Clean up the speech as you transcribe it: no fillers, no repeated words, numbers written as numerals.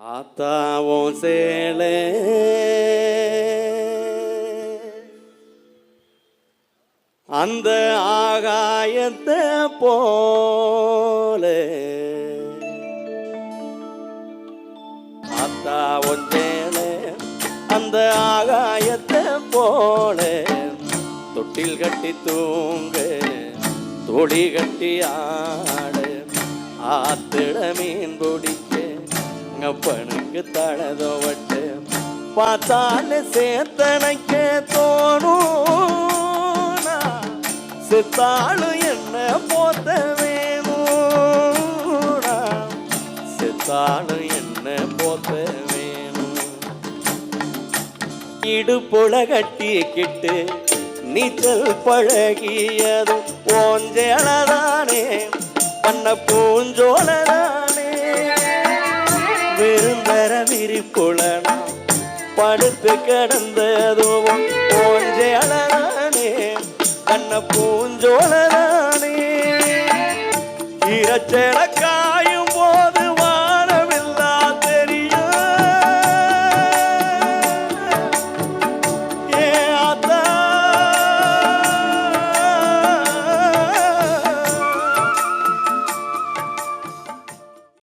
ஆத்தாவும் சேலே அந்த ஆகாயத்தை போல ஆத்தாவும் சேலே அந்த ஆகாயத்தை போல தொட்டில் கட்டி தூங்க தொடி கட்டி ஆடு ஆத்திட மீன் பிடிக்க அப்பனுக்கு தளதோவட்டு பார்த்தால சேத்தனைக்க தோணும் செத்தாலும் என்ன போத்த வேணும் செத்தாலும் என்ன போத்த வேணும் இடுப்புல கட்டிக்கிட்டு நீச்சல் பழகியதும் ஓஞ்சேளதானே பண்ண பூஞ்சோளதானே விருந்தர விரிப்புலனா படுத்து கிடந்ததும் ஓஞ்சேளதானே கண்ண பூஞ்சோளதானே இரச்சேள